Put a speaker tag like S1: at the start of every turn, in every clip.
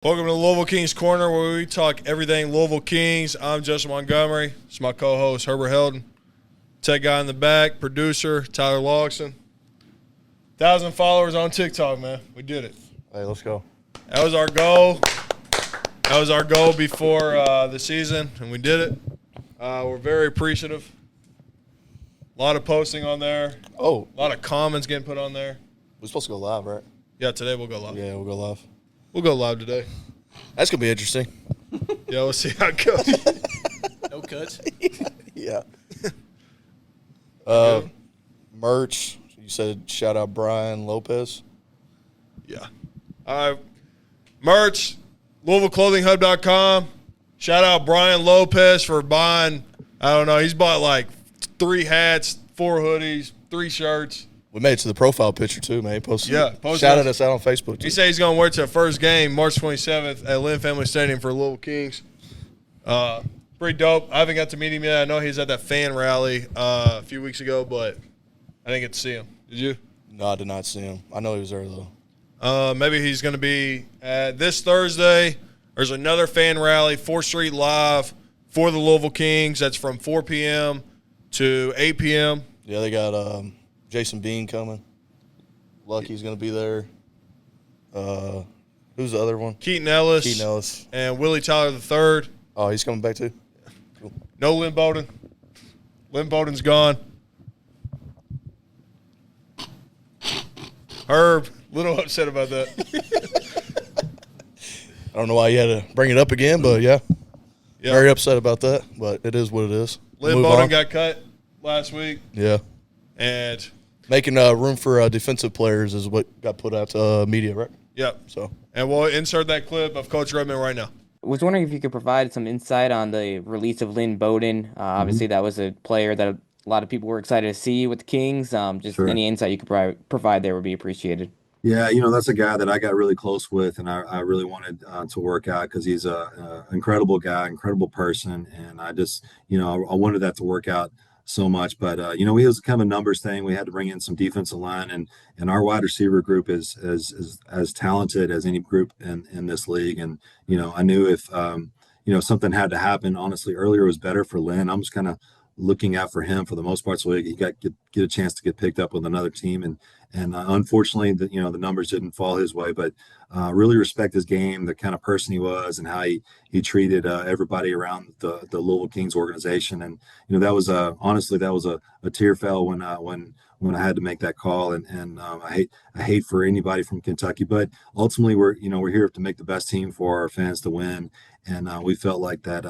S1: Welcome to Louisville Kings Corner, where we talk everything Louisville Kings. I'm Justin Montgomery. It's my co-host, Herbert Heldon. Tech guy in the back, producer, Tyler Logson. 1,000 followers on TikTok, man. We did it.
S2: Hey, let's go.
S1: That was our goal. That was our goal before the season, and we did it. We're very appreciative. A lot of posting on there.
S2: Oh.
S1: A lot of comments getting put on there.
S2: We're supposed to go live, right?
S1: Yeah, today we'll go live.
S2: Yeah, we'll go live.
S1: We'll go live today.
S2: That's going to be interesting.
S1: Yeah, we'll see how it goes.
S3: No cuts?
S2: Yeah. Merch. You said shout out Brian Lopez.
S1: Yeah. Merch, LouisvilleClothingHub.com. Shout out Brian Lopez for buying, I don't know, he's bought like 3 hats, 4 hoodies, 3 shirts.
S2: We made it to the profile picture too, man. Shouted us out on Facebook too.
S1: He said he's going to wear it to the first game, March 27th at Lynn Family Stadium for Louisville Kings. Pretty dope. I haven't got to meet him yet. I know he was at that fan rally a few weeks ago, but I didn't get to see him. Did you?
S2: No, I did not see him. I know he was there though.
S1: Maybe he's going to be this Thursday. There's another fan rally, 4th Street Live for the Louisville Kings. That's from 4 p.m. to 8 p.m.
S2: Yeah, they got Jason Bean coming. Lucky's going to be there. Who's the other one?
S1: Keaton Ellis.
S2: Keaton Ellis.
S1: And Willie Tyler III.
S2: Oh, he's coming back too? Cool.
S1: No Lynn Bowden. Lynn Bowden's gone. Herb, little upset about that.
S2: I don't know why you had to bring it up again, but yeah. Yep. Very upset about that, but it is what it is.
S1: Lynn Bowden got cut last week.
S2: Yeah.
S1: And
S2: making room for defensive players is what got put out to media, right?
S1: Yep.
S2: So,
S1: and we'll insert that clip of Coach Redman right now.
S4: I was wondering if you could provide some insight on the release of Lynn Bowden. Obviously, that was a player that a lot of people were excited to see with the Kings. Sure. Any insight you could provide there would be appreciated.
S5: Yeah, that's a guy that I got really close with, and I really wanted to work out because he's a incredible guy, incredible person, and I just, I wanted that to work out so much. But it was kind of a numbers thing. We had to bring in some defensive line, and our wide receiver group is as talented as any group in this league. And I knew if something had to happen, honestly, earlier was better for Lynn. I'm just kind of looking out for him for the most part, so he got get a chance to get picked up with another team. And unfortunately, the numbers didn't fall his way. But really respect his game, the kind of person he was, and how he treated everybody around the Louisville Kings organization. And that was honestly a tear fell when I had to make that call. And I hate for anybody from Kentucky, but ultimately we're here to make the best team for our fans to win. And we felt like that,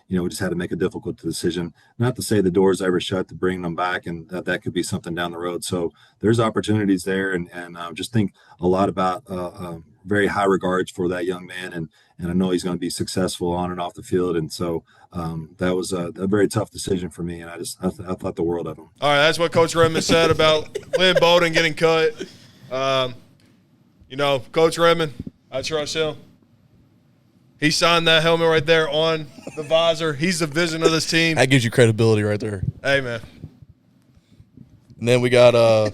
S5: we just had to make a difficult decision. Not to say the door's ever shut to bring them back, and that could be something down the road. So there's opportunities there, and just think a lot about very high regards for that young man, and I know he's going to be successful on and off the field. And so that was a very tough decision for me, and I thought the world of him.
S1: All right, that's what Coach Redman said about Lynn Bowden getting cut. Coach Redman, I trust him. He signed that helmet right there on the visor. He's the vision of this team.
S2: That gives you credibility right there.
S1: Hey, man.
S2: And then we got I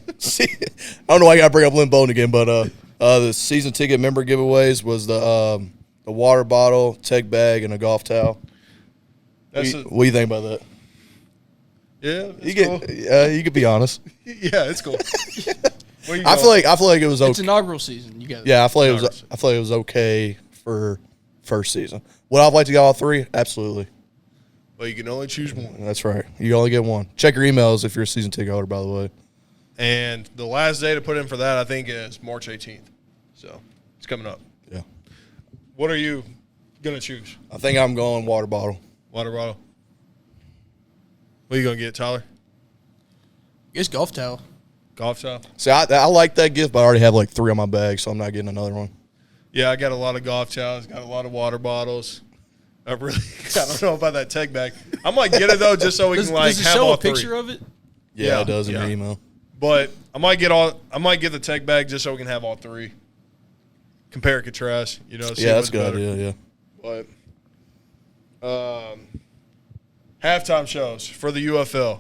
S2: don't know why I got to bring up Lynn Bowden again, but the season ticket member giveaways was the water bottle, tech bag, and a golf towel. What do you think about that?
S1: Yeah,
S2: cool. You could be honest.
S1: Yeah, it's cool.
S2: I feel like it was okay.
S3: It's inaugural season. You got
S2: I feel like it was okay for first season. Would I like to get all 3? Absolutely.
S1: But you can only choose one.
S2: That's right. You only get one. Check your emails if you're a season ticket holder, by the way.
S1: And the last day to put in for that, I think, is March 18th. So it's coming up.
S2: Yeah.
S1: What are you going to choose?
S2: I think I'm going water bottle.
S1: Water bottle. What are you going to get, Tyler?
S3: I guess golf towel.
S1: Golf towel?
S2: See, I like that gift, but I already have like 3 on my bag, so I'm not getting another one.
S1: Yeah, I got a lot of golf towels, got a lot of water bottles. I don't know about that tech bag. I might get it, though, just so we can, have all 3.
S3: Does it show a picture of it?
S2: Yeah, it does in your email.
S1: But I might get the tech bag just so we can have all 3. Compare and contrast,
S2: Yeah, that's a good idea, yeah.
S1: But halftime shows for the UFL.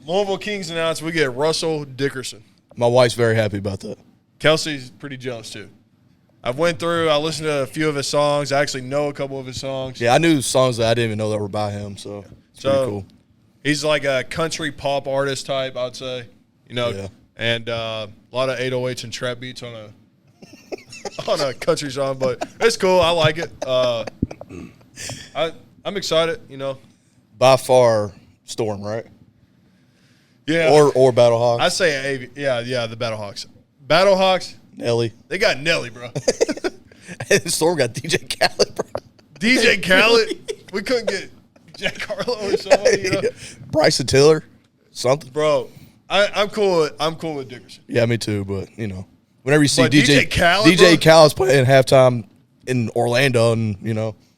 S1: Louisville Kings announced we get Russell Dickerson.
S2: My wife's very happy about that.
S1: Kelsey's pretty jealous, too. I've went through. I listened to a few of his songs. I actually know a couple of his songs.
S2: Yeah, I knew songs that I didn't even know that were by him, so it's pretty cool.
S1: He's like a country pop artist type, I'd say.
S2: Yeah.
S1: And a lot of 808s and trap beats on a country song, but it's cool. I like it. I'm excited,
S2: By far, Storm, right?
S1: Yeah.
S2: Or Battlehawks.
S1: I say the Battlehawks. Battlehawks.
S2: Nelly.
S1: They got Nelly, bro.
S2: And Storm got DJ Khaled, bro.
S1: DJ Khaled. We couldn't get Jack Harlow or somebody,
S2: Bryson Tiller, something.
S1: Bro, I'm cool with Dickerson.
S2: Yeah, me too. But whenever you see
S1: DJ Khaled,
S2: Khaled's playing halftime in Orlando, and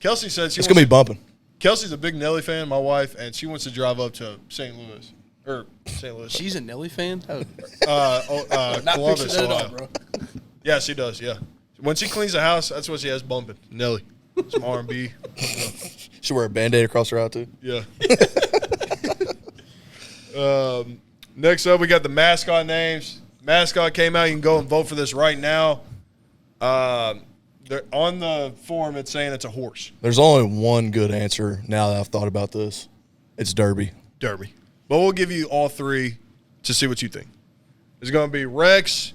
S1: Kelsey said
S2: it's gonna be bumping.
S1: Kelsey's a big Nelly fan, my wife, and she wants to drive up to St. Louis.
S3: She's a Nelly fan?
S1: Not Columbus,
S3: at all,
S1: Ohio.
S3: bro.
S1: Yeah, she does, yeah. When she cleans the house, that's what she has bumping. Nelly. Some R&B.
S2: She wear a Band-Aid across her eye, too.
S1: Yeah. Next up, we got the mascot names. Mascot came out. You can go and vote for this right now. On the form, it's saying it's a horse.
S2: There's only one good answer now that I've thought about this. It's Derby.
S1: Derby. But we'll give you all three to see what you think. It's going to be Rex,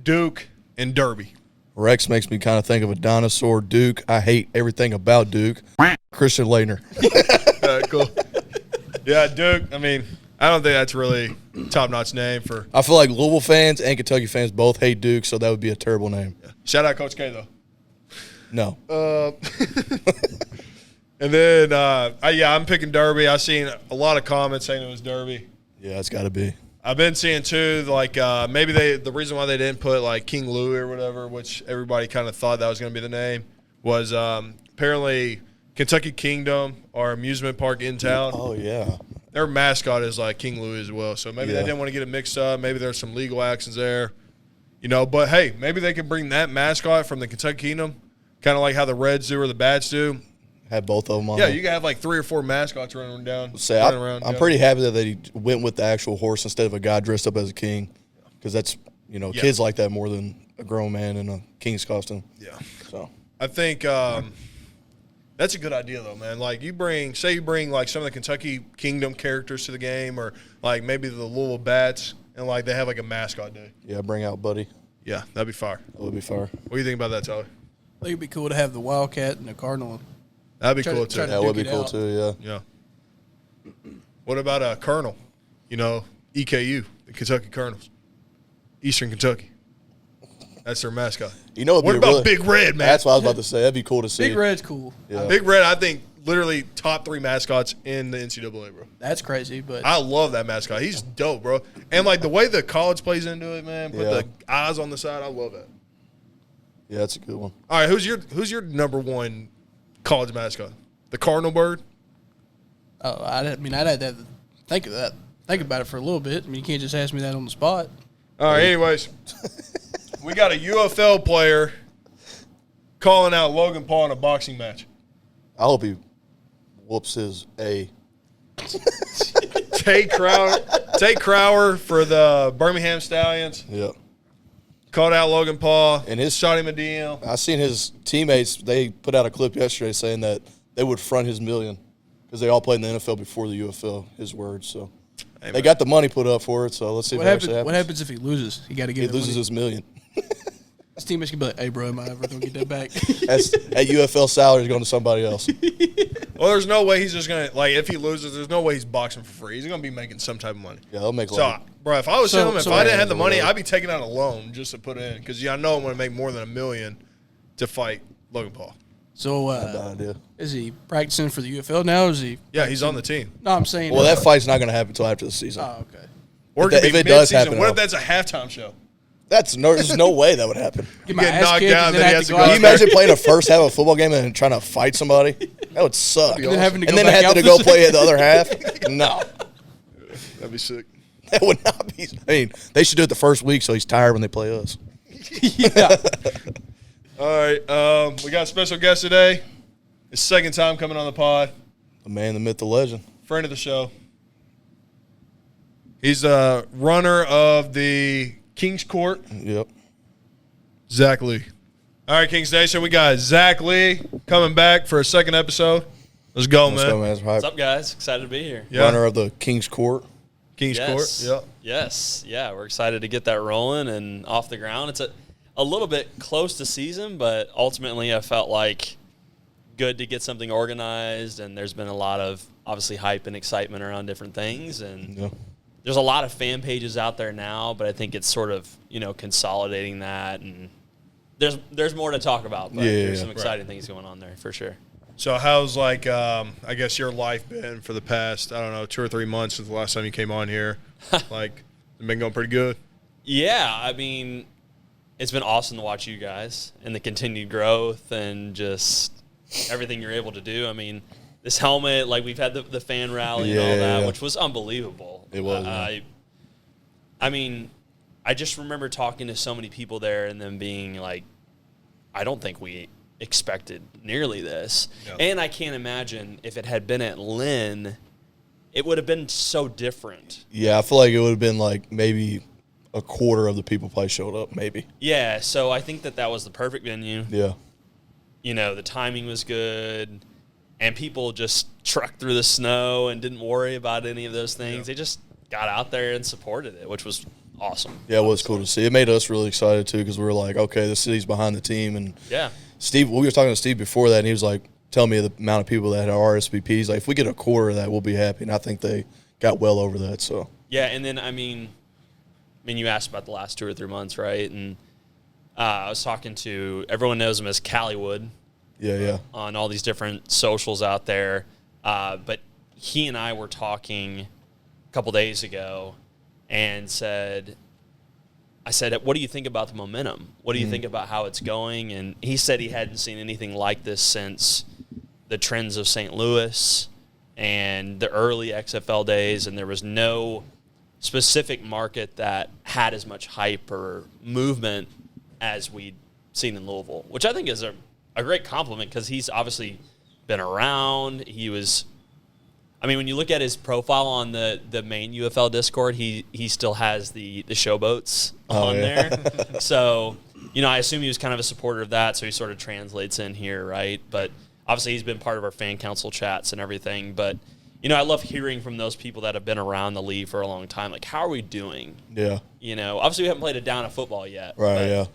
S1: Duke, and Derby.
S2: Rex makes me kind of think of a dinosaur. Duke, I hate everything about Duke. Christian Laettner.
S1: Cool. Yeah, Duke, I mean, I don't think that's really top-notch name for.
S2: I feel like Louisville fans and Kentucky fans both hate Duke, so that would be a terrible name.
S1: Yeah. Shout out Coach K, though.
S2: No.
S1: And then, I'm picking Derby. I've seen a lot of comments saying it was Derby.
S2: Yeah, it's got to be.
S1: I've been seeing, too, like maybe the reason why they didn't put, like, King Louis or whatever, which everybody kind of thought that was going to be the name, was apparently Kentucky Kingdom, our amusement park in town.
S2: Oh, yeah.
S1: Their mascot is, like, King Louis as well. So maybe they didn't want to get it mixed up. Maybe there's some legal actions there. But, hey, maybe they can bring that mascot from the Kentucky Kingdom, kind of like how the Reds do or the Bats do.
S2: Have both of them on.
S1: Yeah, you can have like 3 or 4 mascots running around.
S2: I'm pretty happy that they went with the actual horse instead of a guy dressed up as a king, because that's kids like that more than a grown man in a king's costume.
S1: Yeah.
S2: So
S1: I think that's a good idea though, man. Like you bring like some of the Kentucky Kingdom characters to the game, or like maybe the Louisville Bats, and like they have like a mascot day.
S2: Yeah, bring out Buddy.
S1: Yeah, that'd be fire.
S2: That would be fire.
S1: What do you think about that, Tyler?
S3: I think it'd be cool to have the Wildcat and the Cardinal.
S1: That'd be cool too.
S2: That would be cool too.
S1: Yeah. What about a Colonel? EKU, the Kentucky Colonels, Eastern Kentucky. That's their mascot. What about Big Red, man?
S2: That's what I was about to say. That'd be cool to see.
S3: Big Red's cool.
S2: Yeah.
S1: Big Red, I think, literally top 3 mascots in the NCAA, bro.
S3: That's crazy, but
S1: I love that mascot. He's dope, bro. And like the way the college plays into it, man. Put the eyes on the side. I love that.
S2: Yeah, that's a good one.
S1: All right, who's your number one college mascot? The Cardinal Bird?
S3: Oh, I'd have to think of that. Think about it for a little bit. I mean, you can't just ask me that on the spot.
S1: All right, anyways. We got a UFL player calling out Logan Paul in a boxing match.
S2: I hope he whoops his A.
S1: Tate Crower for the Birmingham Stallions.
S2: Yeah.
S1: Called out Logan Paul
S2: and
S1: shot him a DM.
S2: I seen his teammates. They put out a clip yesterday saying that they would front his $1 million because they all played in the NFL before the UFL. His words. So they got the money put up for it. So let's see if it actually happens.
S3: What happens if he loses? He got to get.
S2: He loses his $1 million.
S3: His teammates can be like, "Hey, bro, am I ever gonna get that back?"
S2: That UFL salary is going to somebody else.
S1: Well, there's no way he's just gonna if he loses, there's no way he's boxing for free. He's gonna be making some type of money.
S2: Yeah, he'll make a lot.
S1: So, bro, if I was him, if I didn't have the money, I'd be taking out a loan just to put in because I know I'm gonna make more than $1 million to fight Logan Paul.
S3: So,
S2: Bad idea.
S3: Is he practicing for the UFL now? Or is he?
S1: Yeah, he's on the team.
S3: No, I'm saying.
S2: Well, that fight's not going to happen until after the season.
S3: Oh, okay.
S1: Or
S2: if it does happen,
S1: what if that's a halftime show?
S2: There's no way that would happen.
S3: Get my
S1: Get
S3: ass
S1: knocked
S3: kicked
S1: out,
S3: and
S1: then he
S3: then
S1: has to
S3: go
S1: go
S3: out
S2: Can you
S3: there.
S2: imagine playing a first half of a football game and trying to fight somebody? That would suck.
S3: And then having to go
S2: and then
S3: back
S2: having to
S3: out
S2: go play the other half? No.
S1: That'd be sick.
S2: That would not be. I mean, they should do it the first week so he's tired when they play us.
S3: Yeah.
S1: All right, we got a special guest today. His second time coming on the pod.
S2: The man, the myth, the legend.
S1: Friend of the show. He's a runner of the Kings Court.
S2: Yep.
S1: Zach Lee. All right, Kings Nation, we got Zach Lee coming back for a second episode. Let's go,
S2: Let's
S1: man.
S2: go, man. It's hype.
S6: What's up, guys? Excited to be here.
S1: Yeah.
S2: Runner of the Kings Court.
S1: Kings Court. Yep.
S6: Yes. Yeah, we're excited to get that rolling and off the ground. It's a little bit close to season, but ultimately I felt like good to get something organized, and there's been a lot of, obviously, hype and excitement around different things. And there's a lot of fan pages out there now, but I think it's sort of, consolidating that, and there's more to talk about, but there's some exciting things going on there for sure.
S1: So how's, I guess your life been for the past, 2 or 3 months since the last time you came on here? It's been going pretty good?
S6: Yeah, I mean, it's been awesome to watch you guys and the continued growth and just everything you're able to do. I mean, this helmet, we've had the fan rally and all that, which was unbelievable.
S2: It was.
S6: I mean, I just remember talking to so many people there and them being like, I don't think we expected nearly this. Yep. And I can't imagine if it had been at Lynn, it would have been so different.
S2: Yeah, I feel like it would have been maybe a quarter of the people probably showed up, maybe.
S6: Yeah, so I think that was the perfect venue.
S2: Yeah.
S6: The timing was good, and people just trucked through the snow and didn't worry about any of those things. Yeah. They just got out there and supported it, which was awesome.
S2: Yeah, it was cool to see. It made us really excited, too, because we were like, okay, the city's behind the team. And Steve, we were talking to Steve before that, and he was like, telling me the amount of people that had RSVPs. He's like, if we get a quarter of that, we'll be happy. And I think they got well over that. So
S6: yeah, and then, I mean, you asked about the last 2 or 3 months, right? And I was talking to, everyone knows him as Callywood.
S2: Yeah.
S6: On all these different socials out there. But he and I were talking a couple days ago and I said, what do you think about the momentum? What do you think about how it's going? And he said he hadn't seen anything like this since the Trends of St. Louis and the early XFL days, and there was no specific market that had as much hype or movement as we'd seen in Louisville, which I think is a great compliment because he's obviously been around. He was, when you look at his profile on the main UFL Discord, he still has the showboats on there. So, I assume he was kind of a supporter of that, so he sort of translates in here, right? But obviously he's been part of our fan council chats and everything. But, I love hearing from those people that have been around the league for a long time. How are we doing?
S2: Yeah.
S6: Obviously we haven't played a down of football yet.
S2: Right,
S6: but,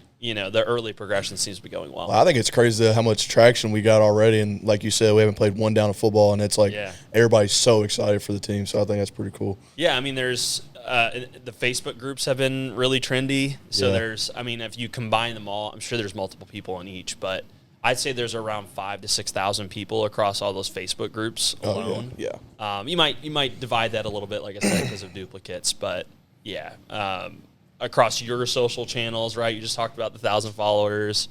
S6: the early progression seems to be going well.
S2: I think it's crazy how much traction we got already. And like you said, we haven't played one down of football, and it's everybody's so excited for the team. So I think that's pretty cool.
S6: Yeah, there's the Facebook groups have been really trendy. So there's, if you combine them all, I'm sure there's multiple people in each, but I'd say there's around 5,000 to 6,000 people across all those Facebook groups alone. You might divide that a little bit, like I said, because of duplicates, but across your social channels, right? You just talked about the 1,000 followers.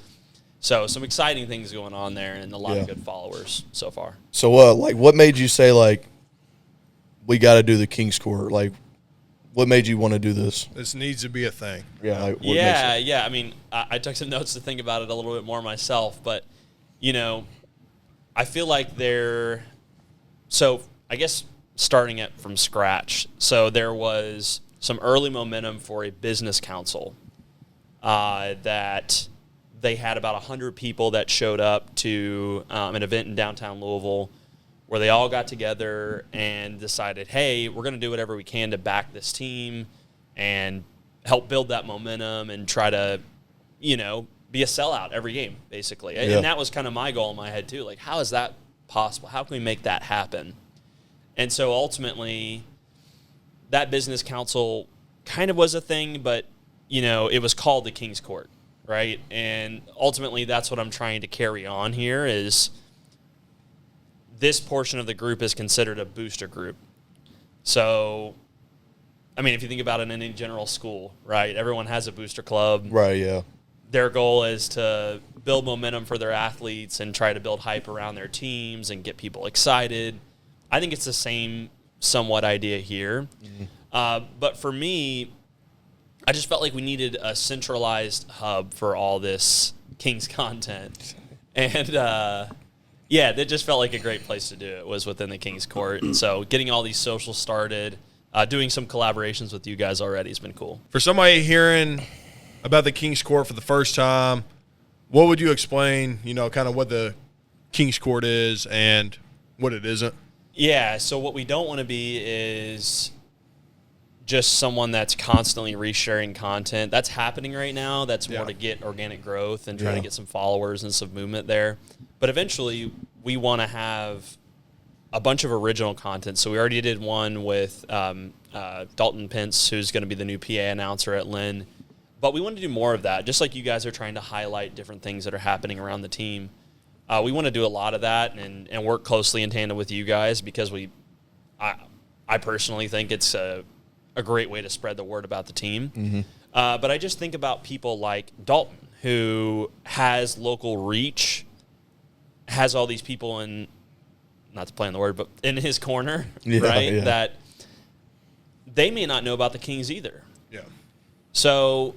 S6: So some exciting things going on there and a lot of good followers so far. So
S2: what made you say we got to do the Kings Court? What made you want to do this?
S1: This needs to be a thing.
S2: Yeah.
S6: I took some notes to think about it a little bit more myself, but I feel like I guess starting it from scratch. So there was some early momentum for a business council that they had about 100 people that showed up to an event in downtown Louisville where they all got together and decided, hey, we're going to do whatever we can to back this team and help build that momentum and try to, be a sellout every game, basically. Yeah. And that was kind of my goal in my head, too. How is that possible? How can we make that happen? And so ultimately, that business council kind of was a thing, but, it was called the Kings Court, right? And ultimately, that's what I'm trying to carry on here is this portion of the group is considered a booster group. So, if you think about it in any general school, right, everyone has a booster club.
S2: Right, yeah.
S6: Their goal is to build momentum for their athletes and try to build hype around their teams and get people excited. I think it's the same somewhat idea here. Mm-hmm. But for me, I just felt like we needed a centralized hub for all this Kings content. And, that just felt like a great place to do it was within the Kings Court. And so getting all these socials started, doing some collaborations with you guys already has been cool.
S1: For somebody hearing about the Kings Court for the first time, what would you explain, kind of what the Kings Court is and what it isn't?
S6: Yeah, so what we don't want to be is just someone that's constantly resharing content. That's happening right now. That's more to get organic growth and trying to get some followers and some movement there. But eventually, we want to have a bunch of original content. So we already did one with Dalton Pence, who's going to be the new PA announcer at Lynn. But we want to do more of that, just like you guys are trying to highlight different things that are happening around the team. We want to do a lot of that and work closely in tandem with you guys because I personally think it's a great way to spread the word about the team. Mm-hmm. But I just think about people like Dalton, who has local reach, has all these people in, not to play on the word, but in his corner, right? Yeah. That they may not know about the Kings either.
S1: Yeah.
S6: So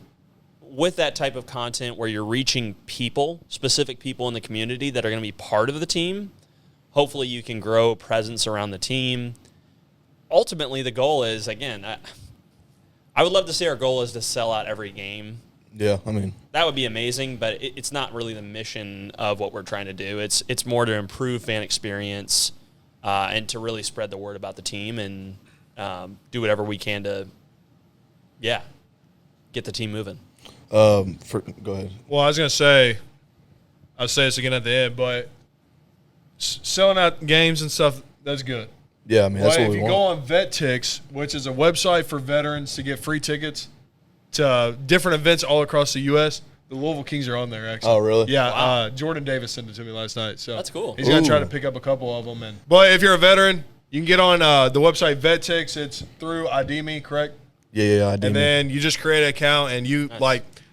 S6: with that type of content where you're reaching people, specific people in the community that are going to be part of the team, hopefully you can grow a presence around the team. Ultimately, the goal is, again, I would love to say our goal is to sell out every game.
S2: Yeah, I mean,
S6: that would be amazing, but it's not really the mission of what we're trying to do. It's more to improve fan experience and to really spread the word about the team and do whatever we can to, get the team moving.
S2: Go ahead.
S1: Well, I was going to say, I'll say this again at the end, but selling out games and stuff, that's good.
S2: Yeah, I mean, that's what we want.
S1: If you go on VetTix, which is a website for veterans to get free tickets to different events all across the U.S., the Louisville Kings are on there, actually.
S2: Oh, really?
S1: Yeah.
S6: Wow.
S1: Jordan Davis sent it to me last night. So
S6: that's cool.
S1: He's going to try to pick up a couple of them. But if you're a veteran, you can get on the website VetTix. It's through ID.me, correct?
S2: Yeah, ID.me.
S1: And then you just create an account, and you,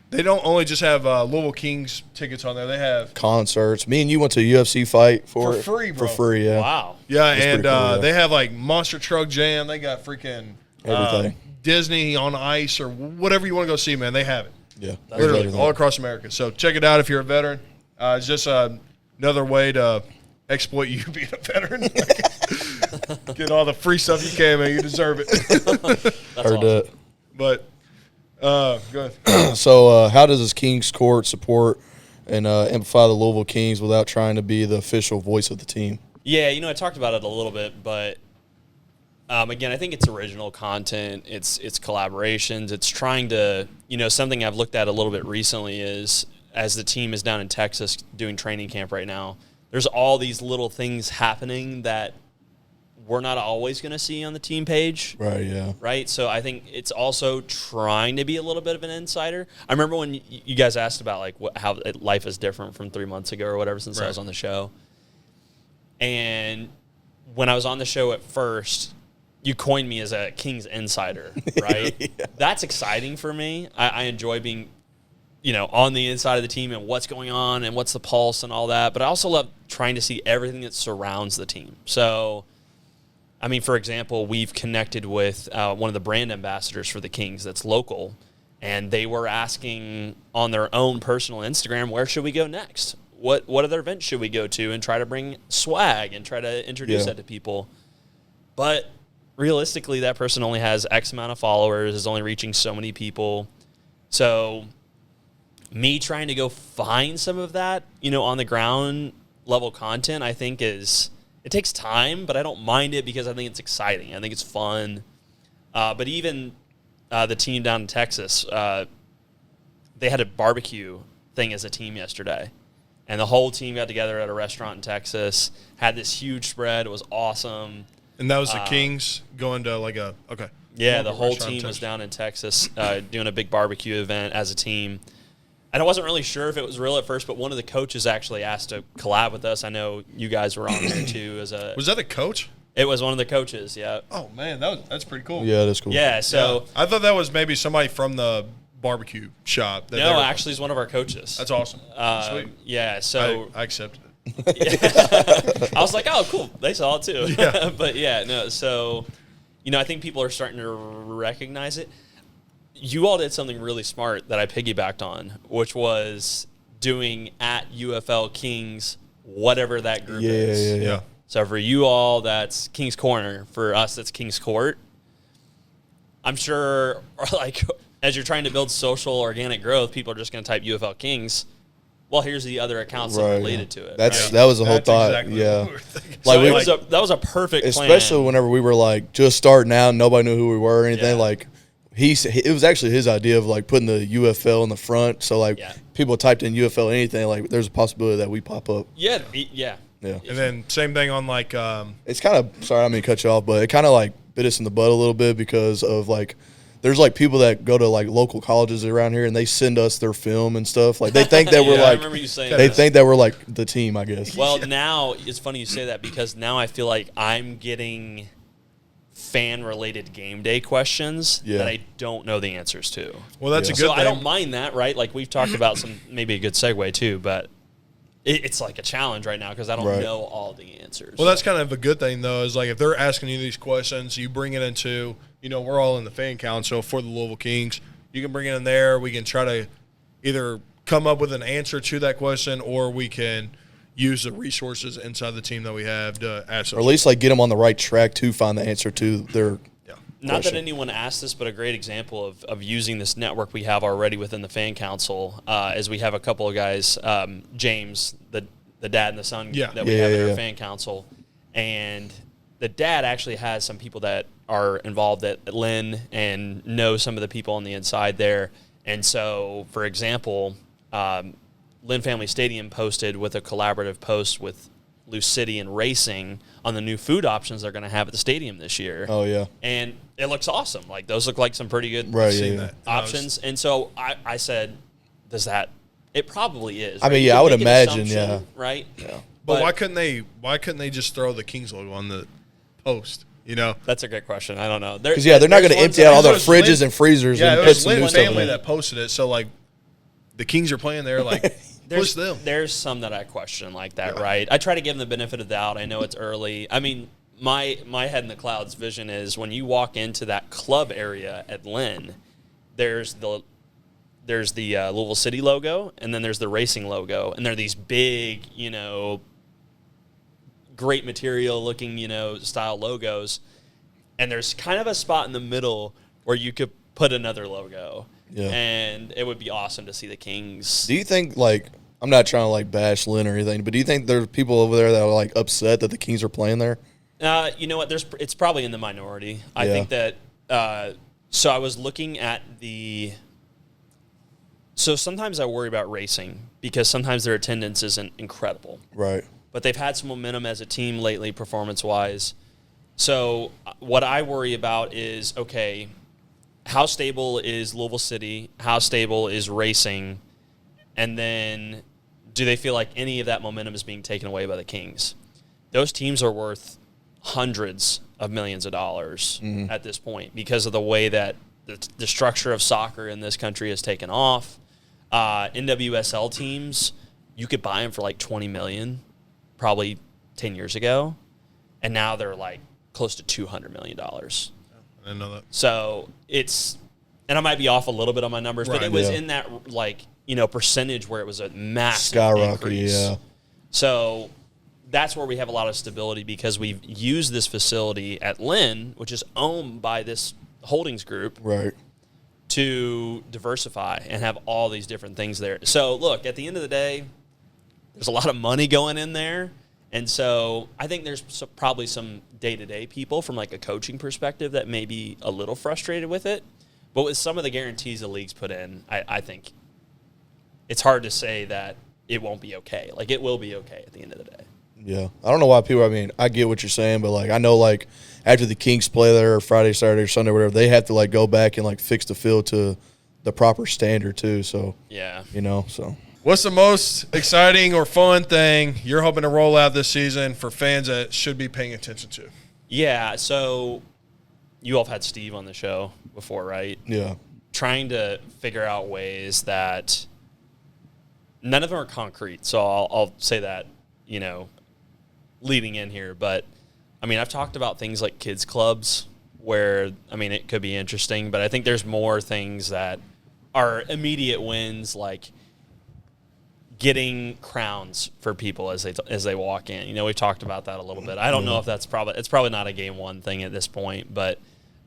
S1: they don't only just have Louisville Kings tickets on there. They have
S2: concerts. Me and you went to a UFC fight for
S1: free, bro.
S2: For free, yeah.
S6: Wow.
S1: Yeah, and
S2: cool,
S1: they have Monster Truck Jam. They got freaking
S2: everything.
S1: Disney on Ice or whatever you want to go see, man. They have it.
S2: Yeah,
S1: literally all across America. So check it out if you're a veteran. It's just another way to exploit you being a veteran. Get all the free stuff you can, man. You deserve it.
S2: Heard that.
S1: But go ahead.
S2: So how does this Kings Court support and amplify the Louisville Kings without trying to be the official voice of the team?
S6: Yeah, I talked about it a little bit, but again, I think it's original content, it's collaborations, it's trying to, something I've looked at a little bit recently is, as the team is down in Texas doing training camp right now, there's all these little things happening that we're not always going to see on the team page.
S2: Right, yeah.
S6: Right? So I think it's also trying to be a little bit of an insider. I remember when you guys asked about, how life is different from 3 months ago or whatever since I was on the show. And when I was on the show at first, you coined me as a Kings insider, right? Yeah. That's exciting for me. I enjoy being, on the inside of the team and what's going on and what's the pulse and all that. But I also love trying to see everything that surrounds the team. So, I mean, for example, we've connected with one of the brand ambassadors for the Kings that's local, and they were asking on their own personal Instagram, where should we go next? What other events should we go to and try to bring swag and try to introduce that to people? But realistically, that person only has X amount of followers, is only reaching so many people. So me trying to go find some of that, on the ground level content, I think it takes time, but I don't mind it because I think it's exciting. I think it's fun. But even the team down in Texas, they had a barbecue thing as a team yesterday. And the whole team got together at a restaurant in Texas, had this huge spread. It was awesome.
S1: And that was the Kings going to okay.
S6: Yeah, the whole team was down in Texas doing a big barbecue event as a team. And I wasn't really sure if it was real at first, but one of the coaches actually asked to collab with us. I know you guys were on there too.
S1: Was that the coach?
S6: It was one of the coaches, yeah.
S1: Oh, man, that's pretty cool.
S2: Yeah, that's cool.
S6: Yeah, so.
S1: Yeah. I thought that was maybe somebody from the barbecue shop.
S6: No, actually, he's one of our coaches.
S1: That's awesome.
S6: Sweet. Yeah, so.
S1: I accepted it.
S6: I was like, oh, cool. They saw it too.
S1: Yeah.
S6: But yeah, no. So, I think people are starting to recognize it. You all did something really smart that I piggybacked on, which was doing at UFL Kings, whatever that group is.
S2: Yeah.
S6: So for you all, that's King's Corner. For us, that's King's Court. I'm sure, as you're trying to build social organic growth, people are just going to type UFL Kings. well, here's the other accounts that are related to it.
S2: That
S6: right?
S2: was the whole
S1: That's
S2: thought.
S1: exactly
S2: Yeah.
S1: what we were thinking.
S2: Like,
S6: That was a perfect plan.
S2: especially whenever we were like just starting out, nobody knew who we were or anything.
S6: Yeah.
S2: Like it was actually his idea of like putting the UFL in the front. So like people typed in UFL anything, like there's a possibility that we pop up.
S6: Yeah.
S1: And then same thing on like
S2: It's kind of sorry, I mean to cut you off, but it kind of like bit us in the butt a little bit because of like there's like people that go to like local colleges around here and they send us their film and stuff. Like they think that we're
S6: I
S2: like
S6: remember you saying
S2: they
S6: that.
S2: think that we're like the team, I guess.
S6: Well, now it's funny you say that because now I feel like I'm getting fan-related game day questions that I don't know the answers to.
S1: well, that's a good
S6: So
S1: thing.
S6: I don't mind that, right? Like we've talked about some maybe a good segue too, but it's like a challenge right now because I don't know all the answers.
S1: Well, that's kind of a good thing, though, is like if they're asking you these questions, you bring it into, we're all in the fan council for the Louisville Kings. You can bring it in there. We can try to either come up with an answer to that question or we can use the resources inside the team that we have to ask.
S2: Or at least like get them on the right track to find the answer to their
S6: Not that anyone asked this, but a great example of using this network we have already within the fan council is we have a couple of guys, James, the dad and the son that we have in our fan council, and the dad actually has some people that are involved at Lynn and know some of the people on the inside there. And so, for example, Lynn Family Stadium posted with a collaborative post with Loose City and Racing on the new food options they're going to have at the stadium this year.
S2: Oh, yeah.
S6: And it looks awesome. Like, those look like some pretty good options. And so I said, it probably is.
S2: I mean,
S6: right?
S2: yeah,
S6: You
S2: I would
S6: make an
S2: imagine,
S6: assumption, Right?
S2: Yeah.
S1: But why couldn't they just throw the Kings logo on the post?
S6: That's a great question. I don't know.
S2: Because they're not going to empty out all their fridges and freezers
S1: Yeah,
S2: and
S1: it
S2: put
S1: was
S2: some new
S1: Lynn
S2: stuff in
S1: family
S2: there.
S1: that posted it. So like, the Kings are playing there. Like, push them.
S6: There's some that I question like that, right? I try to give them the benefit of the doubt. I know it's early. I mean, my head in the clouds vision is when you walk into that club area at Lynn, there's the Louisville City logo, and then there's the Racing logo, and they're these big, great material looking, style logos, and there's kind of a spot in the middle where you could put another logo.
S2: Yeah.
S6: And it would be awesome to see the Kings.
S2: Do you think, like, I'm not trying to, like, bash Lynn or anything, but do you think there's people over there that are, like, upset that the Kings are playing there?
S6: You know what? It's probably in the minority. I think that so I was looking at so sometimes I worry about Racing because sometimes their attendance isn't incredible.
S2: Right.
S6: But they've had some momentum as a team lately performance-wise. So what I worry about is, okay, how stable is Louisville City? How stable is Racing? And then do they feel like any of that momentum is being taken away by the Kings? Those teams are worth hundreds of millions of dollars at this point because of the way that the structure of soccer in this country has taken off. NWSL teams, you could buy them for like $20 million probably 10 years ago, and now they're like close to $200 million.
S1: I didn't know that.
S6: So it's, and I might be off a little bit on my numbers, but it was in that percentage where it was a massive increase.
S2: Yeah.
S6: So that's where we have a lot of stability because we've used this facility at Lynn, which is owned by this holdings group,
S2: Right.
S6: to diversify and have all these different things there. So look, at the end of the day, there's a lot of money going in there. And so I think there's probably some day-to-day people from like a coaching perspective that may be a little frustrated with it. But with some of the guarantees the league's put in, I think it's hard to say that it won't be okay. Like, it will be okay at the end of the day.
S2: Yeah. I don't know why people, I mean, I get what you're saying, but, like, I know, like, after the Kings play there Friday, Saturday, or Sunday, whatever, they have to, like, go back and, like, fix the field to the proper standard, too. So,
S6: yeah.
S2: So.
S1: What's the most exciting or fun thing you're hoping to roll out this season for fans that should be paying attention to?
S6: Yeah, so you all have had Steve on the show before, right?
S2: Yeah.
S6: Trying to figure out ways that none of them are concrete. So I'll say that, leading in here. But, I mean, I've talked about things like kids clubs where, I mean, it could be interesting. But I think there's more things that are immediate wins, like getting crowns for people as they walk in. We've talked about that a little bit. I don't know if it's probably not a game one thing at this point, but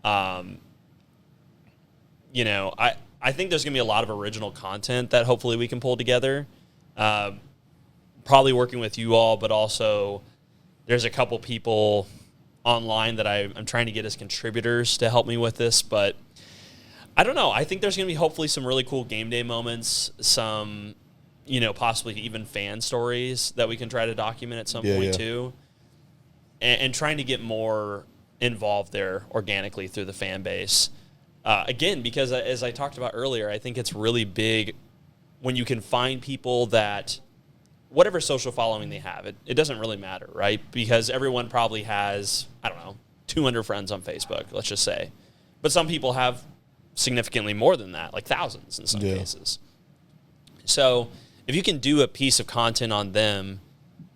S6: I think there's going to be a lot of original content that hopefully we can pull together. Probably working with you all, but also there's a couple people online that I'm trying to get as contributors to help me with this, but I don't know. I think there's going to be hopefully some really cool game day moments, some, possibly even fan stories that we can try to document at some point too, and trying to get more involved there organically through the fan base. Again, because as I talked about earlier, I think it's really big when you can find people that whatever social following they have, it doesn't really matter, right? Because everyone probably has, 200 friends on Facebook, let's just say. But some people have significantly more than that, like thousands in some cases. So if you can do a piece of content on them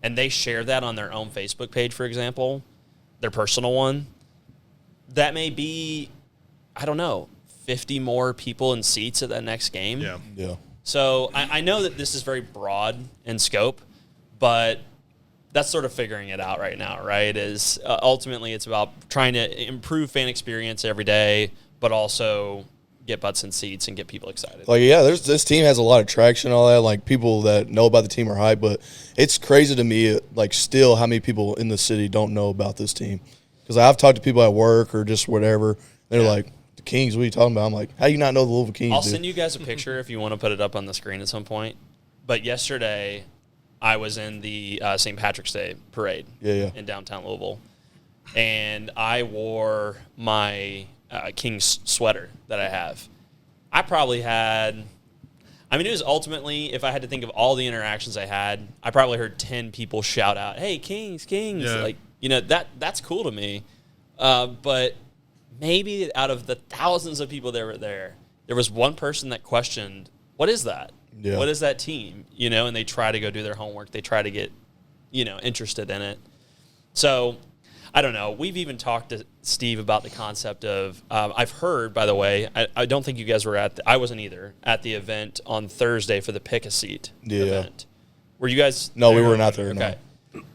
S6: and they share that on their own Facebook page, for example, their personal one, that may be, 50 more people in seats at that next game.
S2: Yeah.
S6: So I know that this is very broad in scope, but that's sort of figuring it out right now, right? Ultimately it's about trying to improve fan experience every day, but also get butts in seats and get people excited.
S2: Like, yeah, this team has a lot of traction and all that. Like, people that know about the team are hyped, but it's crazy to me, like, still how many people in the city don't know about this team. Because I've talked to people at work or just whatever. They're like, the Kings, what are you talking about? I'm like, how do you not know the Louisville Kings?
S6: I'll send you guys a picture if you want to put it up on the screen at some point. But yesterday, I was in the St. Patrick's Day parade in downtown Louisville. And I wore my Kings sweater that I have. I probably had, it was ultimately, if I had to think of all the interactions I had, I probably heard 10 people shout out, "Hey, Kings, Kings." Yeah. Like, that's cool to me. But maybe out of the thousands of people that were there was one person that questioned, what is that? Yeah. What is that team? And they try to go do their homework. They try to get, interested in it. So I don't know. We've even talked to Steve about the concept of, I've heard, by the way, I don't think you guys were I wasn't either, at the event on Thursday for the Pick-a-Seat event. Were you guys?
S2: No, we were not there.
S6: Okay.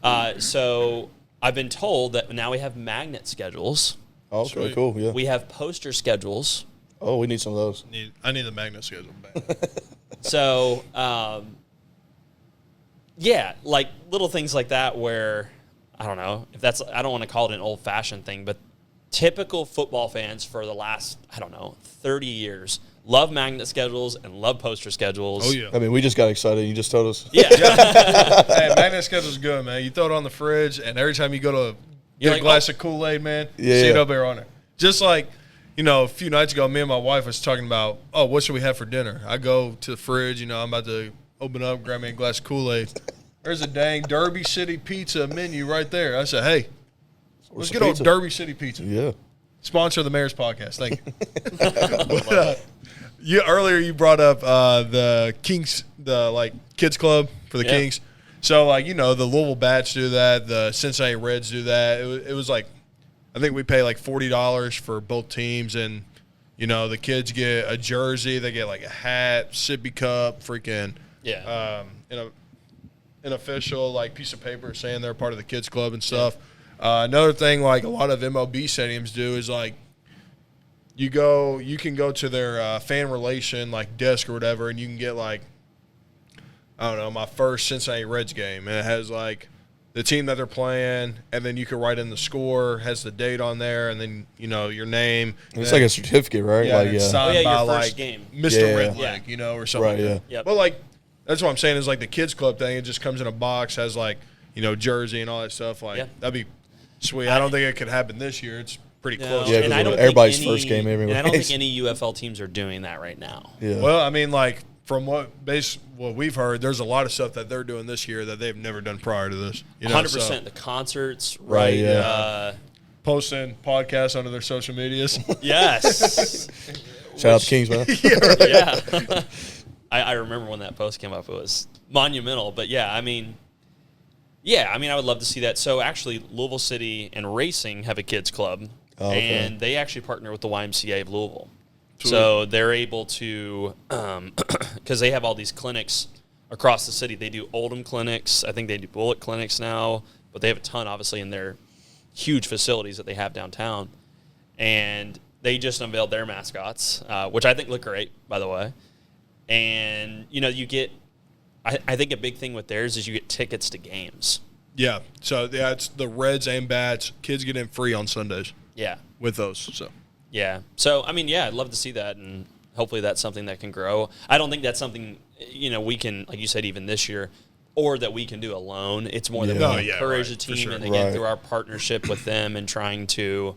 S6: No. So I've been told that now we have magnet schedules.
S2: Oh, okay, cool, yeah.
S6: We have poster schedules.
S2: Oh, we need some of those.
S1: I need the magnet schedule back.
S6: So, like little things like that where, I don't know, I don't want to call it an old-fashioned thing, but typical football fans for the last, 30 years love magnet schedules and love poster schedules.
S1: Oh, yeah.
S2: We just got excited. You just told us.
S6: Yeah.
S1: Hey, magnet schedule's good, man. You throw it on the fridge, and every time you go to get a glass of Kool-Aid, man, see it up there on it. Just like, a few nights ago, me and my wife was talking about, what should we have for dinner? I go to the fridge, I'm about to open up, grab me a glass of Kool-Aid. There's a dang Derby City Pizza menu right there. I said, hey, let's get on Derby City Pizza.
S2: Yeah.
S1: Sponsor the Mayor's Podcast. Thank you. Earlier you brought up the Kings, the kids club for the Kings. So the Louisville Bats do that, the Cincinnati Reds do that. It was like, I think we pay like $40 for both teams, and the kids get a jersey, they get like a hat, sippy cup, freaking an official piece of paper saying they're part of the kids club and stuff. Another thing a lot of MLB stadiums do is you can go to their fan relation desk or whatever, and you can get my first Cincinnati Reds game, and it has the team that they're playing, and then you can write in the score, has the date on there, and then your name.
S2: It's like a certificate, right?
S1: Yeah, signed by
S6: your first game.
S1: Mr. Red Leg, or something.
S2: Right,
S1: like that.
S6: Yep.
S1: But that's what I'm saying is the kids club thing. It just comes in a box, has jersey and all that stuff. That'd be sweet. I don't think it could happen this year. It's pretty close.
S2: Yeah, because everybody's first game anyway.
S6: And I don't think any UFL teams are doing that right now.
S2: Yeah.
S1: Well, from what we've heard, there's a lot of stuff that they're doing this year that they've never done prior to this.
S6: 100%. The concerts, right?
S2: Yeah.
S1: Posting podcasts onto their social medias.
S6: Yes.
S2: Shout out to Kings, man.
S6: Yeah. I remember when that post came up. It was monumental. But, I would love to see that. So, actually, Louisville City and Racing have a kids club, and they actually partner with the YMCA of Louisville. Sweet. So they're able to, because they have all these clinics across the city. They do Oldham clinics. I think they do Bullet clinics now, but they have a ton, obviously, in their huge facilities that they have downtown. And they just unveiled their mascots, which I think look great, by the way. And, you get I think a big thing with theirs is you get tickets to games.
S1: Yeah. So, yeah, it's the Reds and Bats. Kids get in free on Sundays
S6: Yeah.
S1: with those. So,
S6: Yeah. So, I mean, yeah, I'd love to see that, and hopefully that's something that can grow. I don't think that's something, we can, like you said, even this year, or that we can do alone. It's more that we
S1: No,
S6: can
S1: yeah,
S6: encourage
S1: right,
S6: the
S1: for
S6: team,
S1: sure.
S6: and again,
S2: Right.
S6: through our partnership with them and trying to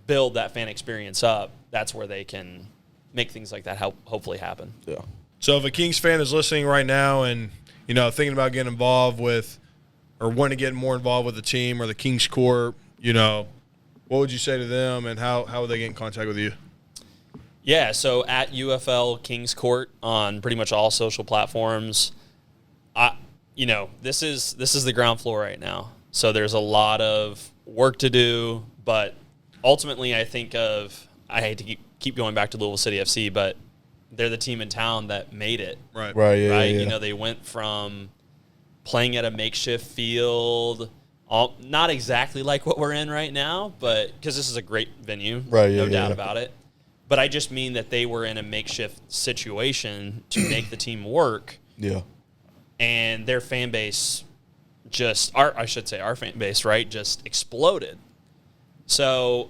S6: build that fan experience up, that's where they can make things like that hopefully happen.
S2: Yeah.
S1: So if a Kings fan is listening right now and, thinking about getting involved with or wanting to get more involved with the team or the Kings Corp, what would you say to them and how would they get in contact with you?
S6: Yeah, so at UFL Kings Court on pretty much all social platforms. This is the ground floor right now. So there's a lot of work to do, but ultimately I hate to keep going back to Louisville City FC, but they're the team in town that made it.
S1: Right.
S2: Right. Yeah.
S6: Right?
S2: Yeah.
S6: They went from playing at a makeshift field, not exactly like what we're in right now, but because this is a great venue,
S2: Right, yeah,
S6: no doubt
S2: yeah.
S6: about it. But I just mean that they were in a makeshift situation to make the team work,
S2: Yeah.
S6: and their fan base our fan base, right, just exploded. So,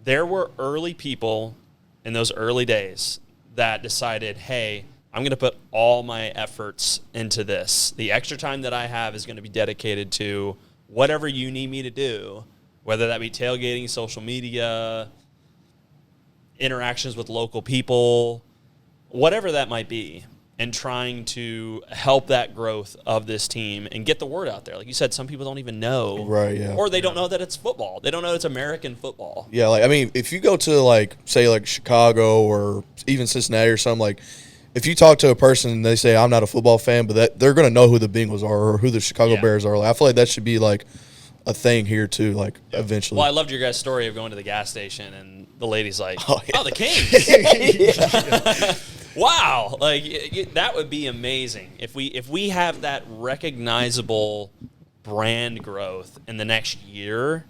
S6: there were early people in those early days that decided, hey, I'm going to put all my efforts into this. The extra time that I have is going to be dedicated to whatever you need me to do, whether that be tailgating, social media, interactions with local people, whatever that might be, and trying to help that growth of this team and get the word out there. Like you said, some people don't even know.
S2: Right, yeah.
S6: Or they don't know that it's football. They don't know it's American football.
S2: Yeah, if you go to say Chicago or even Cincinnati or something, if you talk to a person and they say I'm not a football fan, but they're gonna know who the Bengals are or who the Chicago Bears are. I feel like that should be a thing here too, eventually.
S6: Well, I loved your guys' story of going to the gas station and the lady's like,
S2: Oh, yeah.
S6: the Kings. Wow. That would be amazing. If we have that recognizable brand growth in the next year,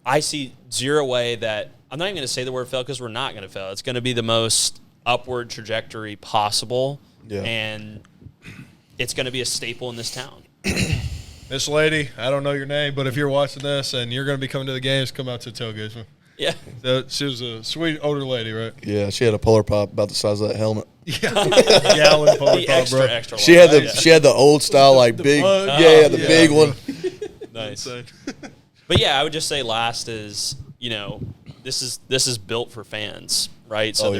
S6: I see zero way that – I'm not even going to say the word fail because we're not going to fail. It's going to be the most upward trajectory possible, and it's going to be a staple in this town.
S1: This lady, I don't know your name, but if you're watching this and you're going to be coming to the games, come out to the tailgates. Man.
S6: Yeah.
S1: She was a sweet older lady, right?
S2: Yeah, she had a Polar Pop about the size of that helmet.
S1: Yeah. Gallon Polar
S6: The
S1: Pop,
S6: extra
S1: bro.
S6: long,
S2: She had
S6: right?
S2: she had the old style big
S1: mug.
S2: the
S1: Yeah,
S2: big
S1: bro.
S2: one.
S6: Nice.
S1: Insane.
S6: But yeah, I would just say last is, this is built for fans, right? So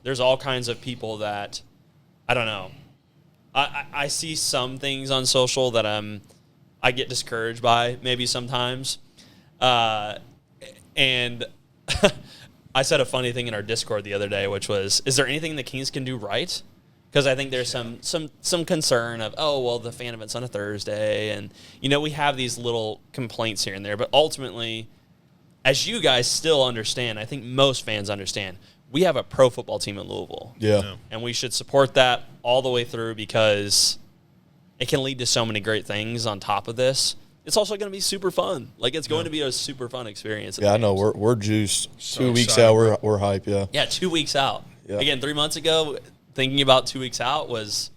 S6: there's all kinds of people that I don't know. I see some things on social that I get discouraged by maybe sometimes. And I said a funny thing in our Discord the other day, which was, is there anything the Kings can do right? Because I think there's some concern of, the fan event's on a Thursday. And, we have these little complaints here and there. But ultimately, as you guys still understand, I think most fans understand, we have a pro football team in Louisville.
S2: Yeah.
S6: And we should support that all the way through because it can lead to so many great things on top of this. It's also going to be super fun. It's going to be a super fun experience.
S2: Yeah, I know. We're juiced.
S1: So
S2: 2 weeks
S1: excited,
S2: out, we're hype, yeah.
S6: Yeah, 2 weeks out.
S2: Yeah.
S6: Again, 3 months ago, thinking about 2 weeks out was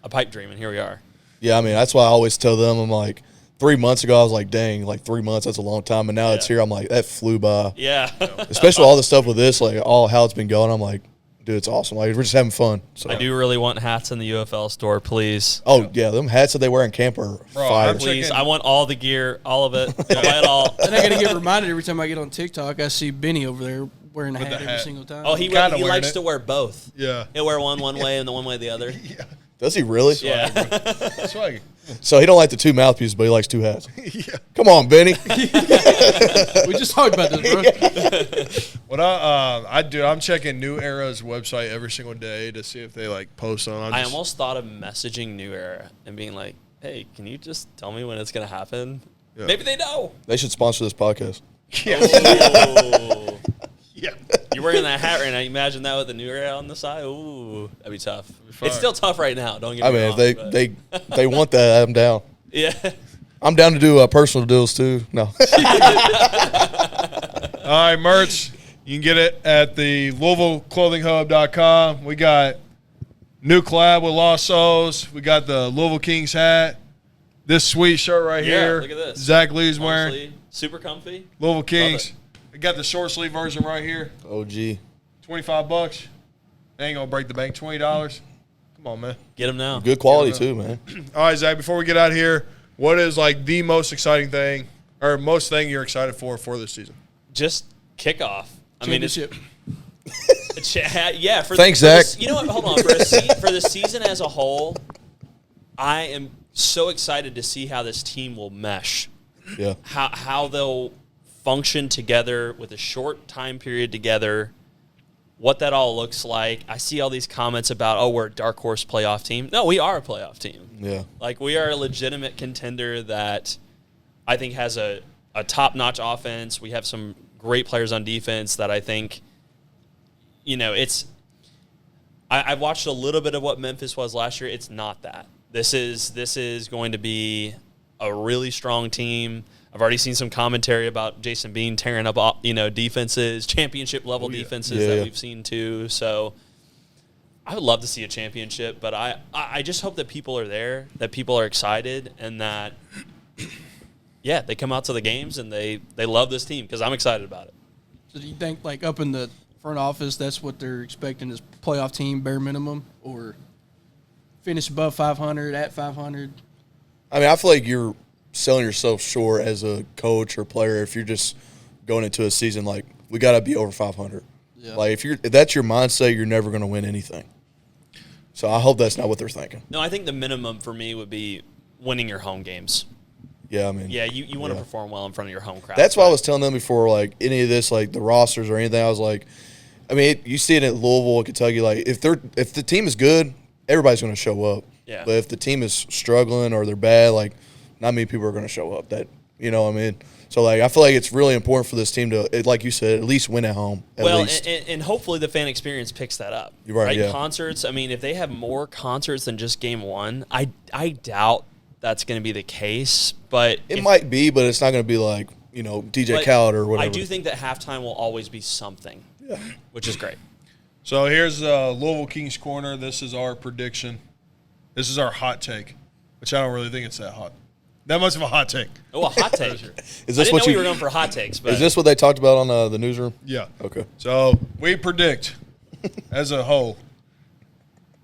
S6: a pipe dream, and here we are.
S2: Yeah, that's why I always tell them, I'm 3 months ago, I was like, dang, 3 months, that's a long time. And now it's here, I'm like, that flew by.
S6: Yeah.
S2: Especially all the stuff with this, all how it's been going, I'm like, dude, it's awesome. We're just having fun. So.
S6: I do really want hats in the UFL store, please.
S2: Oh, yeah, them hats that they wear in camp are fire.
S6: Please, I want all the gear, all of it. Buy it all.
S3: And I got to get reminded every time I get on TikTok, I see Benny over there wearing a hat every single time.
S6: Oh, he
S1: Kinda
S6: likes
S1: wearing
S6: to wear both.
S1: Yeah.
S6: He'll wear one way and the one way the other.
S1: Yeah.
S2: Does he really?
S6: Yeah.
S1: Swag.
S2: So he don't like the two mouthpieces, but he likes two hats.
S1: Yeah.
S2: Come on, Benny.
S3: We just talked about this, bro.
S1: What I'm checking New Era's website every single day to see if they post on.
S6: I almost thought of messaging New Era and being like, hey, can you just tell me when it's going to happen?
S1: Yeah.
S6: Maybe they know.
S2: They should sponsor this podcast.
S6: Oh.
S1: Yeah.
S6: You're wearing that hat right now. Imagine that with the New Era on the side. Ooh, that'd be tough.
S1: fire.
S6: It's still tough right now. Don't get
S2: I
S6: me
S2: mean,
S6: wrong.
S2: if they want that, I'm down.
S6: yeah.
S2: I'm down to do personal deals too. No.
S1: All right, merch. You can get it at the LouisvilleClothingHub.com. We got New collab with Lost Souls. We got the Louisville Kings hat. This sweet shirt right here.
S6: Look at this.
S1: Zach Lee's wearing.
S6: Honestly, super comfy.
S1: Louisville Kings. We got the short sleeve version right here.
S2: OG.
S1: $25. They ain't gonna break the bank. $20. Come on, man.
S6: Get them now.
S2: Good quality too, man.
S1: All right, Zach. Before we get out of here, what is like the most exciting thing, or most thing you're excited for this season?
S6: Just kickoff. I mean, it's
S3: Championship.
S6: yeah.
S2: Thanks,
S6: for
S2: Zach.
S6: You know what? Hold on. For the season as a whole, I am so excited to see how this team will mesh.
S2: Yeah.
S6: How they'll function together with a short time period together. What that all looks like. I see all these comments about, we're a dark horse playoff team. No, we are a playoff team.
S2: Yeah.
S6: Like, we are a legitimate contender that I think has a top-notch offense. We have some great players on defense that I think, I've watched a little bit of what Memphis was last year. It's not that. This is going to be a really strong team. I've already seen some commentary about Jason Bean tearing up, defenses, championship-level defenses that we've seen too. So I would love to see a championship, but I just hope that people are there, that people are excited, and that, they come out to the games and they love this team because I'm excited about it.
S3: So do you think, like, up in the front office, that's what they're expecting is playoff team bare minimum, or finish above 500, at 500?
S2: I mean, I feel like you're selling yourself short as a coach or player if you're just going into a season like, we got to be over 500.
S3: Yeah.
S2: Like, if that's your mindset, you're never going to win anything. So I hope that's not what they're thinking.
S6: No, I think the minimum for me would be winning your home games.
S2: Yeah, I mean.
S6: Yeah, you want to perform well in front of your home crowd.
S2: That's why I was telling them before, like, any of this, like, the rosters or anything, I was like, I mean, you see it at Louisville, Kentucky, like, if the team is good, everybody's going to show up.
S6: Yeah.
S2: But if the team is struggling or they're bad, like, not many people are going to show up. That, you know what I mean? So, like, I feel like it's really important for this team to, like you said, at least win at home.
S6: And hopefully the fan experience picks that up.
S2: You're right, yeah.
S6: Concerts, I mean, if they have more concerts than just game one, I doubt that's going to be the case. But
S2: it might be, but it's not going to be like, DJ Khaled or whatever.
S6: I do think that halftime will always be something, which is great.
S1: So here's Louisville Kings Corner. This is our prediction. This is our hot take, which I don't really think it's that hot. That much of a hot take.
S6: Oh, a hot take.
S2: Is this
S6: I didn't
S2: what
S6: know
S2: you
S6: we were going for hot takes. But
S2: Is this what they talked about on the newsroom?
S1: Yeah.
S2: Okay.
S1: So we predict, as a whole,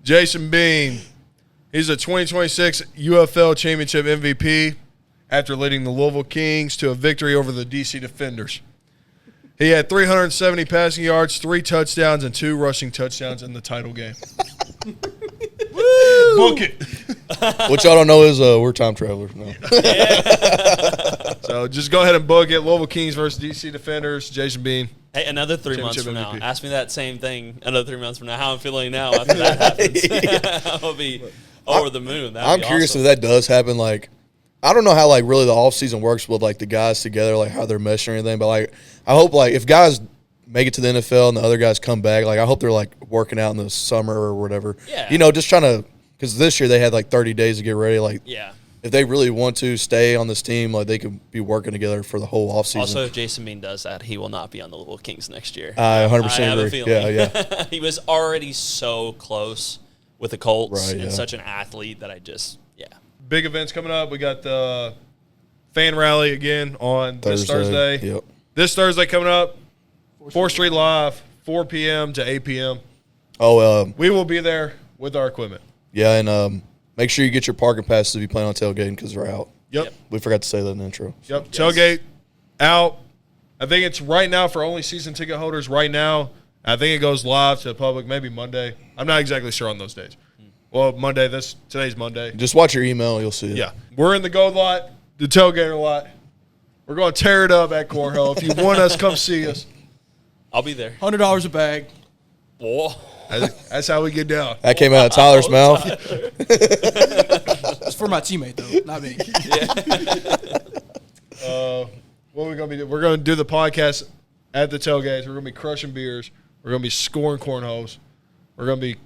S1: Jason Bean, he's a 2026 UFL Championship MVP after leading the Louisville Kings to a victory over the DC Defenders. He had 370 passing yards, 3 touchdowns, and 2 rushing touchdowns in the title game. Book it.
S2: What y'all don't know is we're time travelers. No.
S1: So just go ahead and book it. Louisville Kings versus DC Defenders. Jason Bean.
S6: Hey, another 3 months from
S1: Championship
S6: now.
S1: MVP.
S6: Ask me that same thing another 3 months from now. How I'm feeling now after that happens. I'll be over the moon.
S2: I'm curious if that does happen. Like, I don't know how, like, really the offseason works with, like, the guys together, like, how they're meshing or anything. But, like, I hope, like, if guys make it to the NFL and the other guys come back, like, I hope they're, like, working out in the summer or whatever.
S6: Yeah.
S2: Just trying to – because this year they had, like, 30 days to get ready. Like,
S6: Yeah.
S2: if they really want to stay on this team, like, they could be working together for the whole offseason.
S6: Also, if Jason Bean does that, he will not be on the Louisville Kings next year.
S2: I 100%
S6: I have a
S2: agree.
S6: feeling.
S2: Yeah.
S6: He was already so close with the Colts
S2: Right,
S6: and
S2: yeah.
S6: such an athlete that
S1: Big events coming up. We got the fan rally again on this Thursday.
S2: Yep.
S1: This Thursday coming up, 4th Street Live, 4 p.m. to 8 p.m.
S2: Oh,
S1: We will be there with our equipment.
S2: yeah, and make sure you get your parking passes if you plan on tailgating because they're out.
S1: Yep.
S2: We forgot to say that in the intro.
S1: Yep. Tailgate out. I think it's right now for only season ticket holders right now. I think it goes live to the public maybe Monday. I'm not exactly sure on those days. Well, Monday. Today's Monday.
S2: Just watch your email. You'll see it.
S1: Yeah. We're in the gold lot, the tailgater lot. We're going to tear it up at Cornell. If you want us, come see us.
S6: I'll be there.
S3: $100 a bag.
S6: Whoa.
S1: That's how we get down.
S2: That came out of Tyler's mouth.
S3: It's for my teammate, though, not me.
S1: What are we going to be doing? We're going to do the podcast at the tailgates. We're going to be crushing beers. We're going to be scoring cornholes. We're going to be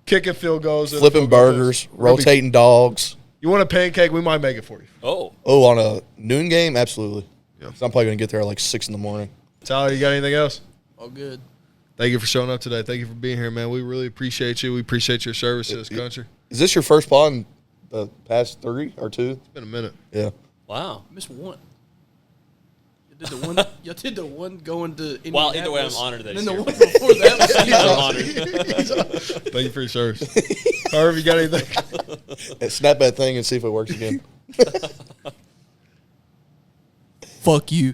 S1: kicking field goals.
S2: Flipping burgers, rotating dogs.
S1: You want a pancake? We might make it for you.
S6: Oh.
S2: Oh, on a noon game? Absolutely.
S1: Yeah.
S2: So I'm probably going to get there at like 6 in the morning.
S1: Tyler, you got anything else?
S3: All good.
S1: Thank you for showing up today. Thank you for being here, man. We really appreciate you. We appreciate your service to this country.
S2: Is this your first pod in the past 3 or 2?
S1: It's been a minute.
S2: Yeah.
S6: Wow.
S3: Missed one. You did the one. You did the one going to Indianapolis.
S6: Well, either way, I'm honored that
S3: And
S6: he's
S3: then the
S6: here.
S3: one before that was
S6: I'm honored.
S1: Thank you for your service. Harv, you got anything?
S2: Snap that thing and see if it works again.
S3: fuck you.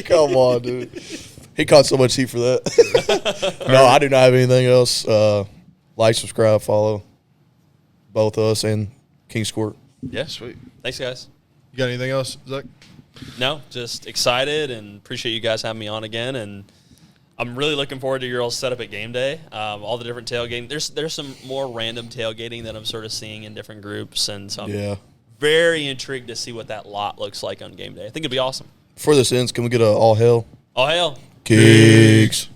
S2: Come on, dude. He caught so much heat for that. No, I do not have anything else. Like, subscribe, follow both us and Kings Court.
S6: Yeah.
S1: Sweet.
S6: Thanks, guys.
S1: You got anything else, Zach?
S6: No, just excited and appreciate you guys having me on again. And I'm really looking forward to your all setup at game day. All the different tailgating. There's some more random tailgating that I'm sort of seeing in different groups, and so I'm very intrigued to see what that lot looks like on game day. I think it'd be awesome.
S2: Before this ends, can we get a all hail?
S6: Oh, hell.
S2: Kings.